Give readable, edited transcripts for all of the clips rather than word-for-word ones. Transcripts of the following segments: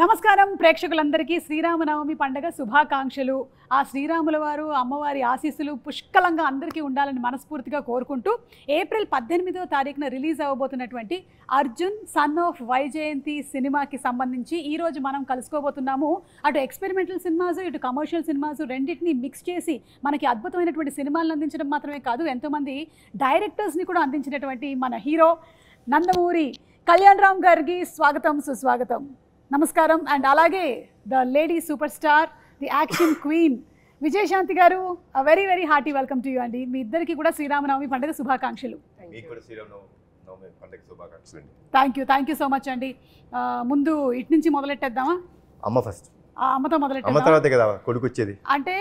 నమస్కారం ప్రేక్షకులందరికీ శ్రీరామనవమి పండుగ శుభాకాంక్షలు. ఆ శ్రీరాముల వారు అమ్మవారి ఆశీస్సులు పుష్కలంగా అందరికీ ఉండాలని మనస్ఫూర్తిగా కోరుకుంటూ ఏప్రిల్ 18వ తారీఖున రిలీజ్ అవ్వబోతున్నటువంటి అర్జున్ సన్ ఆఫ్ వైజయంతి సినిమాకి సంబంధించి ఈరోజు మనం కలుసుకోబోతున్నాము. అటు ఎక్స్పెరిమెంటల్ సినిమాస్ ఇటు కమర్షియల్ సినిమాస్ రెండింటిని మిక్స్ చేసి మనకి అద్భుతమైనటువంటి సినిమాలను అందించడం మాత్రమే కాదు, ఎంతోమంది డైరెక్టర్స్ని కూడా అందించినటువంటి మన హీరో నందమూరి కళ్యాణ్ రామ్ గారికి స్వాగతం సుస్వాగతం. నమస్కారం. అండ్ అలాగే the lady superstar, the action queen Vijayashanti గారు, very very hearty welcome to you అండి. మీ ఇద్దరికి కూడా శ్రీరామనవమి పండుగ శుభాకాంక్షలు. థ్యాంక్ యూ సో మచ్ అండి. ముందు ఇటు నుంచి మొదలెట్టేద్దామా? అమ్మ ఫస్ట్. అమ్మతో మొదలెట్టాం. కొడుకు వచ్చేది అంటే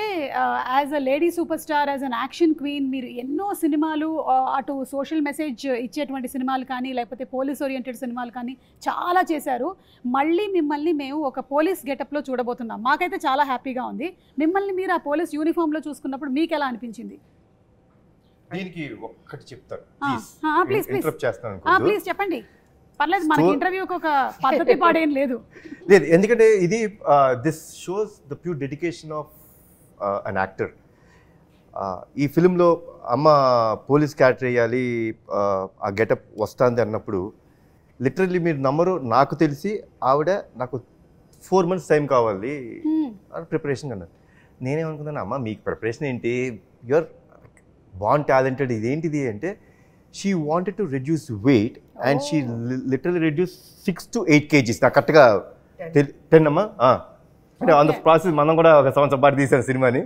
as a lady super star, as an action queen మీరు ఎన్నో సినిమాలు, అటు సోషల్ మెసేజ్ ఇచ్చేటువంటి సినిమాలు కానీ లేకపోతే పోలీస్ ఓరియంటెడ్ సినిమాలు కానీ చాలా చేశారు. మళ్ళీ మిమ్మల్ని మేము ఒక పోలీస్ గెటప్లో చూడబోతున్నాం. మాకైతే చాలా హ్యాపీగా ఉంది. మిమ్మల్ని మీరు ఆ పోలీస్ యూనిఫామ్లో చూసుకున్నప్పుడు మీకు ఎలా అనిపించింది? దీనికి ఒక్కటి చెప్తాను, ప్లీజ్ చెప్పండి. పర్లేదు, మనకి ఇంటర్వ్యూకి ఒక పద్ధతి పాడేం లేదు. ఎందుకంటే ఇది this shows the pure dedication of an actor. ఈ ఫిలింలో అమ్మ పోలీస్ క్యారెక్టర్ వేయాలి, ఆ గెటప్ వస్తుంది అన్నప్పుడు లిటరల్లీ మీరు నమ్మరు, నాకు తెలిసి ఆవిడ నాకు 4 months టైం కావాలి ప్రిపరేషన్ అన్నారు. నేనేమనుకున్నాను, అమ్మ మీకు ప్రిపరేషన్ ఏంటి, యువర్ బాన్ టాలెంటెడ్, ఇదేంటిది అంటే she wanted to reduce weight and she literally reduced 6 to 8 kgs. నాకు కరెక్ట్గా 10 అమ్మా. అంటే ఆన్ ద ప్రాసెస్ మనం కూడా ఒక సంవత్సరం పాటు తీసాను సినిమాని.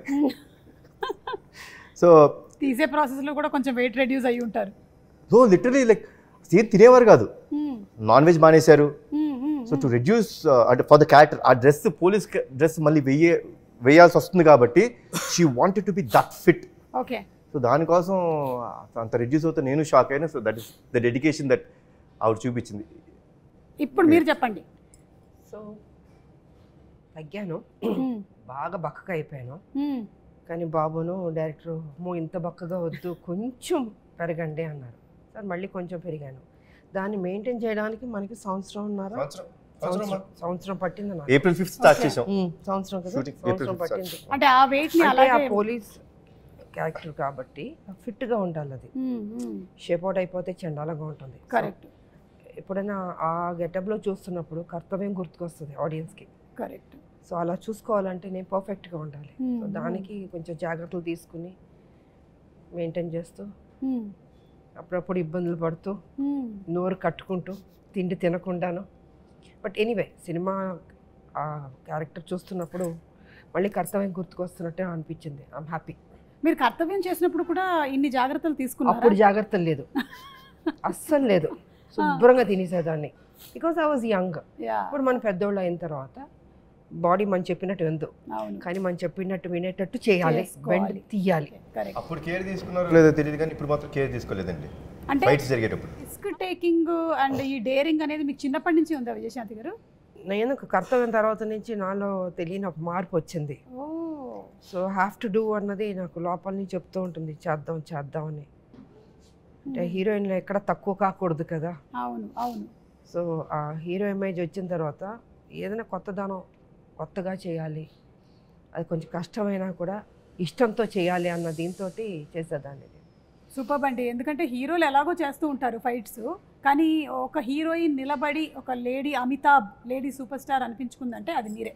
సో తీసే ప్రాసెస్లో కూడా కొంచెం వెయిట్ రెడ్యూస్ అయ్యి ఉంటారు. సో లిటరలీ లైక్ ఏం తినేవారు కాదు, నాన్ వెజ్ మానేశారు. సో టు రెడ్యూస్ అంటే ఫర్ ద క్యారెక్టర్ ఆ డ్రెస్, పోలీస్ డ్రెస్ మళ్ళీ వేయాల్సి వస్తుంది కాబట్టి she wanted to be that fit. Okay. So దానికోసం అంత రిడ్యూస్ అవుతే నేను షాక్ అయినా. So that is the dedication that ఆవిడ చూపించింది. ఇప్పుడు మీరు చెప్పండి. సో తగ్గాను, బాగా బక్కగా అయిపోయాను. కానీ బాబును డైరెక్టర్ ఇంత బక్కగా వద్దు, కొంచెం పెరగండి అన్నారు. సార్ మళ్ళీ కొంచెం పెరిగాను. దాన్ని మెయింటైన్ చేయడానికి మనకి సంవత్సరం పట్టింది. ఏప్రిల్ 5th స్టార్ట్ చేసాం. సంవత్సరం కదా, సంవత్సరం పట్టింది. అంటే ఆ వెయిట్ ని అలాగే, ఆ పోలీస్ క్యారెక్టర్ కాబట్టి ఫిట్గా ఉండాలి. అది షేప్ అవుట్ అయిపోతే చండాలంగా ఉంటుంది. కరెక్ట్. ఎప్పుడైనా ఆ గెటప్లో చూస్తున్నప్పుడు కర్తవ్యం గుర్తుకొస్తుంది ఆడియన్స్కి. కరెక్ట్. సో అలా చూసుకోవాలంటే నేను పర్ఫెక్ట్గా ఉండాలి. సో దానికి కొంచెం జాగ్రత్తలు తీసుకుని మెయింటైన్ చేస్తూ, అప్పుడప్పుడు ఇబ్బందులు పడుతూ, నోరు కట్టుకుంటూ, తిండి తినకుండాను. బట్ ఎనీవే సినిమా ఆ క్యారెక్టర్ చూస్తున్నప్పుడు మళ్ళీ కర్తవ్యం గుర్తుకొస్తున్నట్టే అనిపించింది. I'm happy. మీరు కర్తవ్యం చేసినప్పుడు కూడా ఇన్ని జాగ్రత్తలు తీసుకున్నారు? అప్పుడు జాగ్రత్తలు లేదు, అస్సలు లేదు. శుభ్రంగా తినేసేదాన్ని, బికాస్ ఐ వాజ్ యంగ్. ఇప్పుడు మన పెద్దోళ్ళు అయిన తర్వాత బాడీ మనం చెప్పినట్టు ఎందు, కానీ మనం చెప్పినట్టు వినేటట్టు చేయాలి, బెండ్ తీయాలి. అప్పుడు కేర్ తీసుకున్నారో లేదో తెలియదు, కానీ ఇప్పుడు మాత్రం కేర్ తీసుకోలేదండి. అంటే ఫైట్స్ జరిగేటప్పుడు రిస్క్ టేకింగ్ అండ్ ఈ డేరింగ్ అనేది మీకు చిన్నప్పటి నుంచి ఉందా విజయశాంతి గారు? నేను కర్తవ్యం తర్వాత నుంచి నాలో తెలియని ఒక మార్పు వచ్చింది. సో హ్యావ్ టు డూ అన్నది నాకు లోపల నుంచి చెప్తూ ఉంటుంది, చేద్దాం అని. అంటే హీరోయిన్లో ఎక్కడ తక్కువ కాకూడదు కదా. అవును అవును. సో ఆ హీరో ఇమేజ్ వచ్చిన తర్వాత ఏదైనా కొత్తగా చేయాలి, అది కొంచెం కష్టమైనా కూడా ఇష్టంతో చేయాలి అన్న దీంతో చేసేదాన్ని. సూపర్ అండి. ఎందుకంటే హీరోలు ఎలాగో చేస్తూ ఉంటారు ఫైట్స్, కానీ ఒక హీరోయిన్ నిలబడి ఒక lady Amitabh, lady superstar అనిపించుకుందంటే అది మీరే.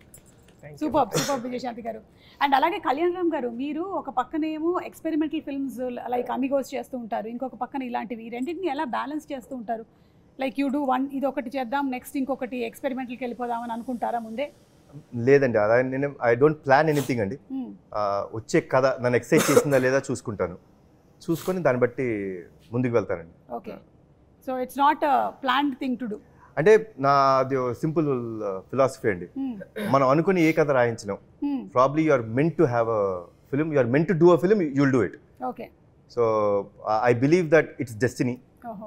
సూపర్ విజయశాంతి గారు. అండ్ అలాగే కళ్యాణ్ రామ్ గారు, మీరు ఒక పక్కనేమో ఎక్స్పెరిమెంటల్ ఫిల్మ్స్ లైక్ అమిగోస్ చేస్తూ ఉంటారు, ఇంకొక పక్కన ఇలాంటివి, రెండింటిని ఎలా బ్యాలెన్స్ చేస్తూ ఉంటారు? లైక్ యూ డూ వన్, ఇది ఒకటి చేద్దాం, నెక్స్ట్ ఇంకొకటి ఎక్స్పెరిమెంటల్కి వెళ్ళిపోదామని అనుకుంటారా ముందే? లేదండి, అలా నేను ఐ డోంట్ ప్లాన్ ఎనీథింగ్ అండి. వచ్చే కథ నన్ను ఎక్సైట్ చేసిందా లేదా చూసుకొని దాన్ని బట్టి ముందుకు వెళ్తానండి. Okay. So it's not planned thing to do. అంటే నాది సింపుల్ ఫిలాసఫీ అండి, మనం అనుకుని ఏ కథ రాయించలేం. Probably you are meant to have a film, you are meant to do a film, you will do it. Okay. So I believe that it's destiny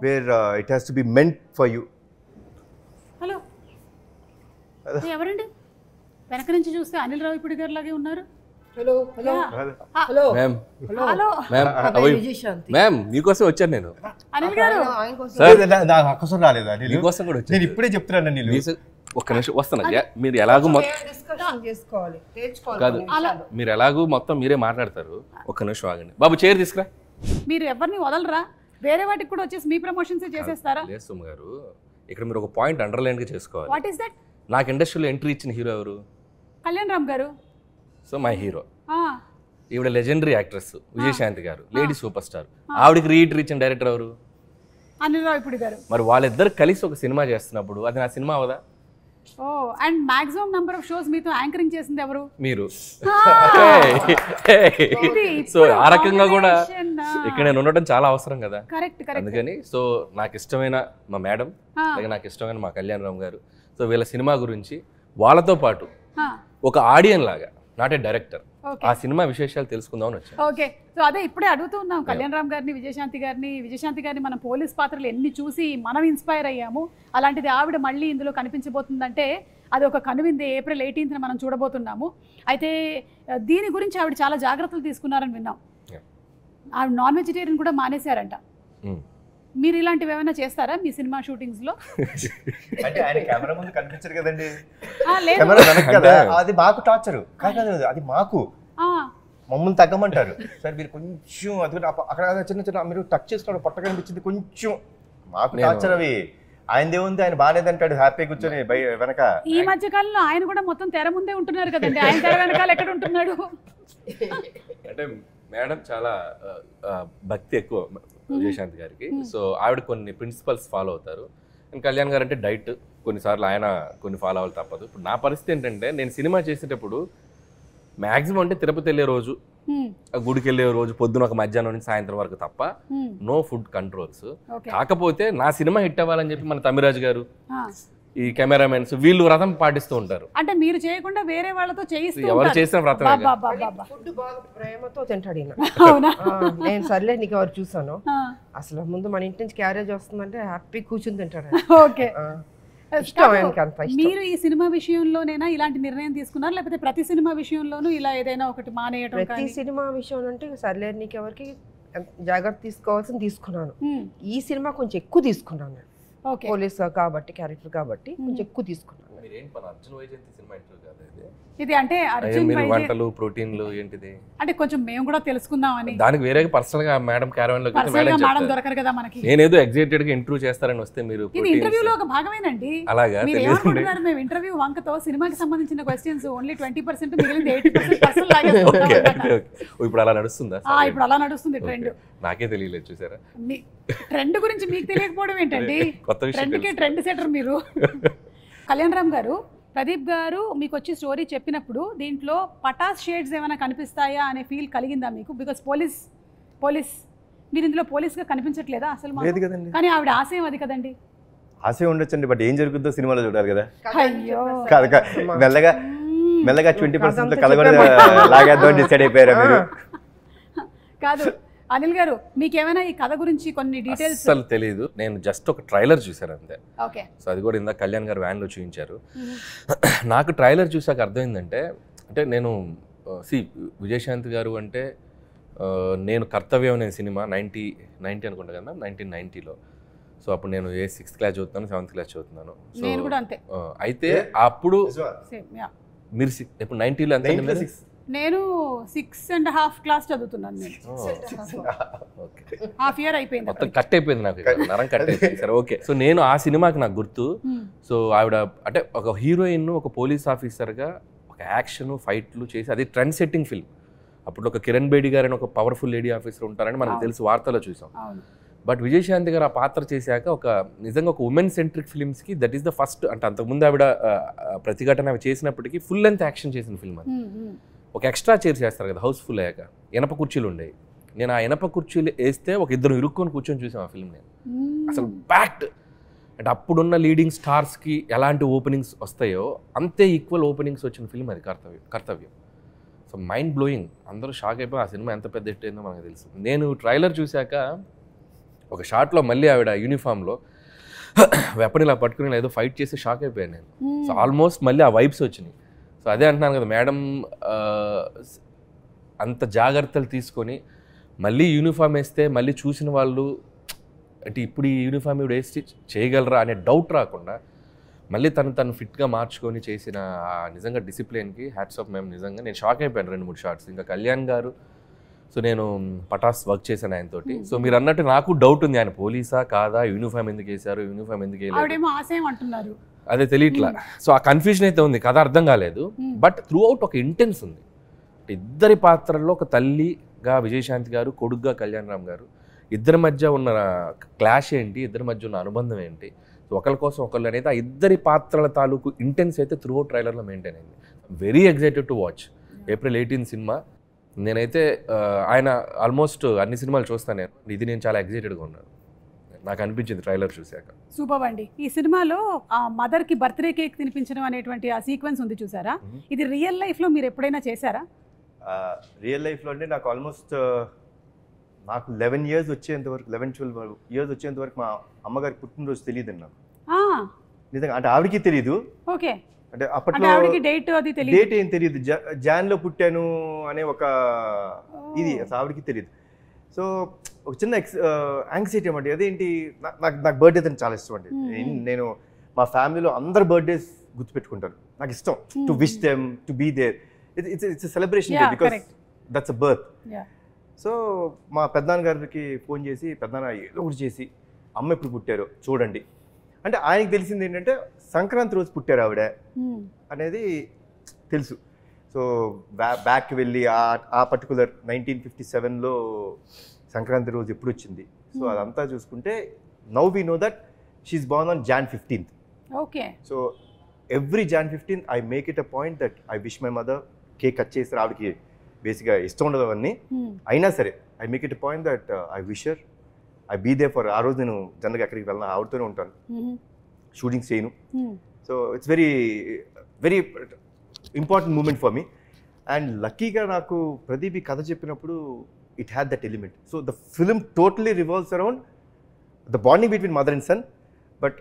where it has to be meant for you. Hello, ఎవరండి వెనక నుంచి చూస్తే అనిల్ రావిపూడి గారు లాగే ఉన్నారు? Hello hello hello ma'am. Hello ma'am, మీకోసం వచ్చాను నేను. అనిల్ గారు నాకు అక్కసం రాలేదా? మీకోసం కూడా వచ్చాను. నేను ఇప్పుడే చెప్తున్నాను, ఒక్క నిమిషం వస్తున్నా మీరు ఎలాగో డిస్కషన్ చేసుకోవాలి, కాదు మీరు ఎలాగో మొత్తం మీరే మాట్లాడతారు. ఒక్క నిమిషం ఆగండి బాబు, చైర్ తీసుకురా. మీరు ఎవరిని వదలరా? వేరే వాటికి కూడా వచ్చేసి మీ ప్రమోషన్స్ చేసేస్తారా? లేదు సుమ గారు, ఇక్కడ మీరు ఒక పాయింట్ అండర్లైన్ గా చేసుకోవాలి. What is that? నాకు ఇండస్ట్రీలో ఎంట్రీ ఇచ్చిన హీరో ఎవరు? కళ్యాణ్ రామ్ గారు. So my hero. ఈవిడ లెజెండరీ యాక్ట్రెస్ విజయశాంతి గారు, లేడీ సూపర్ స్టార్. ఆవిడకి రీఎంట్రీ ఇచ్చిన డైరెక్టర్ ఎవరు? అనిల్ రావిపూడి గారు. మరి వాళ్ళిద్దరు కలిసి ఒక సినిమా చేస్తున్నప్పుడు అది నా సినిమా అవదా? Oh, and maximum number of shows మీతో యాంకరింగ్ చేసింది ఎవరు? మీరు. సో ఆ రకంగా కూడా ఇక్కడ నేను ఉండటం చాలా అవసరం కదా. Correct correct. అందుకని సో నాకు ఇష్టమైన మా మేడం, అలాగే నాకు ఇష్టమైన మా కళ్యాణ్ రామ్ గారు, సో వీళ్ళ సినిమా గురించి వాళ్ళతో పాటు ఒక ఆడియన్ లాగా, నాట్ ఏ డైరెక్టర్, ఆ సినిమా విశేషాలు తెలుసుకుందామని వచ్చాను. ఓకే, సో అదే ఇప్పుడే అడుగుతూ ఉన్నాం కళ్యాణ్ రామ్ గారిని, విజయశాంతి గారిని మనం పోలీస్ పాత్రలు ఎన్ని చూసి మనం ఇన్స్పైర్ అయ్యాము. అలాంటిది ఆవిడ మళ్ళీ ఇందులో కనిపించబోతుందంటే అది ఒక కనువిందే. April 18th మనం చూడబోతున్నాము. అయితే దీని గురించి ఆవిడ చాలా జాగ్రత్తలు తీసుకున్నారని విన్నాం. ఆవిడ నాన్ వెజిటేరియన్ కూడా మానేశారంట. మీరు ఇలాంటివి ఏమైనా చేస్తారా మీ సినిమా షూటింగ్స్ లో? అంటే ఆయన కెమెరా ముందు కనిపించరు కదండి, లేదు. కెమెరా వెనక కదా, అది మాకు టార్చరు కాదు, అది మాకు మమ్మల్ని తగ్గమంటారు. సార్ మీరు కొంచెం అది అక్కడ చిన్న చిన్న మీరు టచ్ చేసుకోవడం పొట్ట కనిపించింది కొంచెం, మాకు టార్చర్ అవి. ఆయనదే ఉంది, ఆయన బాగాలేదంటాడు హ్యాపీ కూర్చొని వెనక. ఈ మధ్య కాలంలో ఆయన కూడా మొత్తం తెర ముందే ఉంటున్నారు కదండి, ఆయన తెర వెనకాల ఎక్కడ ఉంటున్నాడు? అంటే మేడం చాలా భక్తి ఎక్కువ విజయశాంతి గారికి. సో ఆవిడ కొన్ని ప్రిన్సిపల్స్ ఫాలో అవుతారు. అండ్ కళ్యాణ్ గారు అంటే డైట్, కొన్నిసార్లు ఆయన కొన్ని ఫాలో అవ్వాలి తప్పదు. ఇప్పుడు నా పరిస్థితి ఏంటంటే నేను సినిమా చేసేటప్పుడు మ్యాక్సిమం అంటే తిరుపతి వెళ్ళే రోజు, గుడికి వెళ్ళే రోజు పొద్దున ఒక మధ్యాహ్నం నుంచి సాయంత్రం వరకు తప్ప నో ఫుడ్ కంట్రోల్స్. కాకపోతే నా సినిమా హిట్ అవ్వాలని చెప్పి మన తమిరాజ్ గారు, ఈ కెమెరామెన్స్ వీళ్ళు వ్రతం పాటిస్తూ ఉంటారు. అంటే మీరు చేయకుండా వేరే వాళ్ళతో చేయిస్తూ ఎవరు చేసిన వ్రతం ఫుడ్ బాగా ప్రేమతో తింటాడు. నేను సర్లే నీకు ఎవరు చూసాను, అసలు ముందు మన ఇంటి నుంచి క్యారేజ్ వస్తుందంటే హ్యాపీ కూర్చుని తింటాడు. ఓకే, మీరు ఈ సినిమా విషయంలోనేనా ఇలాంటి నిర్ణయం తీసుకున్నారు, లేకపోతే ప్రతి సినిమా విషయంలోనూ ఇలా ఏదైనా ఒకటి మానేయడం? ప్రతి సినిమా విషయం అంటే సర్లే నీకు ఎవరికి జాగ్రత్త తీసుకోవాల్సింది తీసుకున్నాను. ఈ సినిమా కొంచెం ఎక్కువ తీసుకున్నాను, పోలీస్ కాబట్టి క్యారెక్టర్ కాబట్టి కొంచెం ఎక్కువ తీసుకున్నాను. ఇది అంటే వంటలు ప్రోటీన్లు ఏంటిది అంటే కొంచెం మేము కూడా తెలుసుకుందామని. దానికి వేరే పర్సనల్ గా మేడం క్యారవన్ లో మేడం దొరకరు కదా మనకి. నేనేదో ఎగ్జైటెడ్ గా ఇంటర్వ్యూ చేస్తారని వస్తే మీరు ఇది ఇంటర్వ్యూలో ఒక భాగమేనండి. అలాగా ఏమనుకుంటున్నారు? మేము ఇంటర్వ్యూ వంకతో సినిమాకి సంబంధించిన క్వశ్చన్స్ ఓన్లీ 20%, మిగిలింది 80% పర్సనల్ లాగా. ఇప్పుడు అలా నడుస్తుందా? ఇప్పుడు అలా నడుస్తుంది ట్రెండ్. నాకే తెలియలేదు, చూసారా? ట్రెండ్ గురించి మీకు తెలియకపోవడం ఏంటండి? ట్రెండ్ సెటర్ మీరు. కళ్యాణ్ రామ్ గారు, ప్రదీప్ గారు మీకు వచ్చి స్టోరీ చెప్పినప్పుడు దీంట్లో పటాస్ షేడ్స్ ఏమైనా కనిపిస్తాయా అనే ఫీల్ కలిగిందా మీకు? బికాస్ పోలీస్ మీరు ఇందులో పోలీస్గా కనిపించట్లేదా అసలు? కానీ ఆవిడ ఆశయం అది కదండి. ఆశయం ఉండొచ్చండి, బట్ ఏం జరుగుతుందో సినిమాలో చూడాలి కదా. అయ్యో మెల్లగా 20% కలగొని లాగేద్దాం డిసైడ్ అయిపోయారా మీరు? కాదు అనిల్ గారు, మీకేమైనా ఈ కథ గురించి కొన్ని డీటెయిల్స్? అసలు తెలియదు, నేను జస్ట్ ఒక ట్రైలర్ చూసాను అంతే. ఓకే, సో అది కూడా ఇందాక కళ్యాణ్ గారు వ్యాన్లో చూపించారు. నాకు ట్రైలర్ చూసాక అర్థమైందంటే, అంటే నేను విజయశాంతి గారు అంటే నేను కర్తవ్యం అనే సినిమా 90 అనుకుంటా కదా, 1990లో. సో అప్పుడు నేను 6th క్లాస్ చదువుతున్నాను, 7th క్లాస్ చదువుతున్నాను. నేను కూడా అంతే. అయితే అప్పుడు మీరు ఇప్పుడు 90లో ఎంత? నేను 6.5 క్లాస్ చదువుతున్నాను. నేను హాఫ్ ఇయర్ అయిపోయింది, మొత్తం కట్ అయిపోయింది నాకు, నరం కట్ అయిపోయింది. సరే ఓకే. సో నేను ఆ సినిమాకి నాకు గుర్తు. సో ఆవిడ అంటే ఒక హీరోయిన్ ఒక పోలీస్ ఆఫీసర్గా ఒక యాక్షన్ ఫైట్లు చేసి అది ట్రెండ్ సెట్టింగ్ ఫిల్మ్. అప్పుడు ఒక కిరణ్ బేడి గారు అని ఒక పవర్ఫుల్ లేడీ ఆఫీసర్ ఉంటారని మనకు తెలుసు, వార్తలో చూసాం. బట్ విజయశాంతి గారు ఆ పాత్ర చేశాక ఒక నిజంగా ఒక ఉమెన్ సెంట్రిక్ ఫిల్మ్స్కి దట్ ఈస్ ద ఫస్ట్. అంటే అంతకుముందు ఆవిడ ప్రతిఘటన చేసినప్పటికీ ఫుల్ లెంత్ యాక్షన్ చేసిన ఫిల్మ్ అది. ఒక ఎక్స్ట్రా చైర్ చేస్తారు కదా హౌస్ఫుల్ అయ్యాక, ఇనప కుర్చీలు ఉండేవి. నేను ఆ ఇనప కుర్చీలు వేస్తే ఒక ఇద్దరు ఇరుక్కొని కూర్చొని చూసాం ఆ ఫిల్మ్. నేను అసలు ప్యాక్డ్. అంటే అప్పుడున్న లీడింగ్ స్టార్స్కి ఎలాంటి ఓపెనింగ్స్ వస్తాయో అంతే ఈక్వల్ ఓపెనింగ్స్ వచ్చిన ఫిల్మ్ అది కర్తవ్యం. సో మైండ్ బ్లోయింగ్, అందరూ షాక్ అయిపోయి ఆ సినిమా ఎంత పెద్ద హిట్ అయిందో మనకు తెలుసు. నేను ట్రైలర్ చూశాక ఒక షాట్లో మళ్ళీ ఆవిడ యూనిఫామ్లో వెపన్ ఇలా పట్టుకుని ఏదో ఫైట్ చేసి షాక్ అయిపోయాను నేను. సో ఆల్మోస్ట్ మళ్ళీ ఆ వైబ్స్ వచ్చినాయి. సో అదే అంటున్నాను కదా, మేడం అంత జాగ్రత్తలు తీసుకొని మళ్ళీ యూనిఫామ్ వేస్తే మళ్ళీ చూసిన వాళ్ళు అంటే ఇప్పుడు ఈ యూనిఫామ్ ఇవి వేసి చేయగలరా అనే డౌట్ రాకుండా మళ్ళీ తను ఫిట్గా మార్చుకొని చేసిన నిజంగా డిసిప్లిన్కి హ్యాట్స్ ఆఫ్. మేము నిజంగా నేను షాక్ అయిపోయాను 2-3 షార్ట్స్. ఇంకా కళ్యాణ్ గారు, సో నేను పటాస్ వర్క్ చేశాను ఆయనతోటి. సో మీరు అన్నట్టు నాకు డౌట్ ఉంది, ఆయన పోలీసా కాదా, యూనిఫామ్ ఎందుకు వేశారు, యూనిఫామ్ ఎందుకు వేయలేదు అదే తెలియట్లా. సో ఆ కన్ఫ్యూజన్ అయితే ఉంది, కథ అర్థం కాలేదు. బట్ త్రూ అవుట్ ఒక ఇంటెన్స్ ఉంది. ఇద్దరి పాత్రల్లో ఒక తల్లిగా విజయశాంతి గారు, కొడుగ్గా కళ్యాణ్ రామ్ గారు, ఇద్దరి మధ్య ఉన్న క్లాష్ ఏంటి, ఇద్దరి మధ్య ఉన్న అనుబంధం ఏంటి, ఒకరి కోసం ఒకళ్ళు అనేది ఆ ఇద్దరి పాత్రల తాలూకు ఇంటెన్స్ అయితే త్రూ అవుట్ ట్రైలర్లో మెయింటైన్ అయింది. Very excited to watch. April 18 cinema. నేనైతే ఆయన ఆల్మోస్ట్ అన్ని సినిమాలు చూస్తాను, ఇది నేను చాలా ఎక్సైటెడ్గా ఉన్నాను, నాకు అనిపించింది ట్రైలర్ చూశాక. సూపర్ అండి. ఈ సినిమాలో ఆ మదర్కి బర్త్డే కేక్ తినిపించడం అనేటువంటి ఆ సీక్వెన్స్ ఉంది చూసారా, ఇది రియల్ లైఫ్లో మీరు ఎప్పుడైనా చేశారా? రియల్ లైఫ్లో అంటే నాకు ఆల్మోస్ట్ నాకు 11 years వచ్చేంత వరకు, 11-12 years వచ్చేంత వరకు మా అమ్మగారి పుట్టినరోజు తెలియదు నాకు నిజంగా. అంటే ఆవిడకి తెలియదు. ఓకే. అంటే అప్పట్లో డేట్ ఏం తెలియదు, జాన్లో పుట్టాను అనే ఒక ఇది అసలు ఆవిడకి తెలియదు. సో ఒక చిన్న యాంగ్జైటీ అన్నమాట. అదేంటి, నాకు బర్త్డే అని చాలా ఇష్టం అండి. నేను మా ఫ్యామిలీలో అందరు బర్త్డేస్ గుర్తుపెట్టుకుంటాను, నాకు ఇష్టం to wish them, to be there. It's celebration day because that's a birth. So మా పెద్దనాన్న గారికి ఫోన్ చేసి, పెద్దనాన్న ఏదో ఒకటి చేసి అమ్మ ఎప్పుడు పుట్టారో చూడండి అంటే, ఆయనకి తెలిసింది ఏంటంటే సంక్రాంతి రోజు పుట్టారు ఆవిడ అనేది తెలుసు. సో బ్యాక్ వెళ్ళి ఆ పర్టికులర్ 1957లో సంక్రాంతి రోజు ఎప్పుడు వచ్చింది, సో అదంతా చూసుకుంటే now we know that she is born on Jan 15th. Okay. So every Jan 15th I make it a point that I wish my mother. Cake cut చేసి ఆవిడకి బేసిక్గా ఇష్టం ఉండదు అవన్నీ, అయినా సరే I make it a point that I wish her, I be there for. ఆ రోజు నేను జనరల్గా ఎక్కడికి వెళ్ళినా ఆవిడతోనే ఉంటాను, షూటింగ్స్ చేయను. So it's very very important moment for me. And లక్కీగా నాకు ప్రదీప్ ఈ కథ చెప్పినప్పుడు it had that element. So the film totally revolves around the bonding between mother and son, but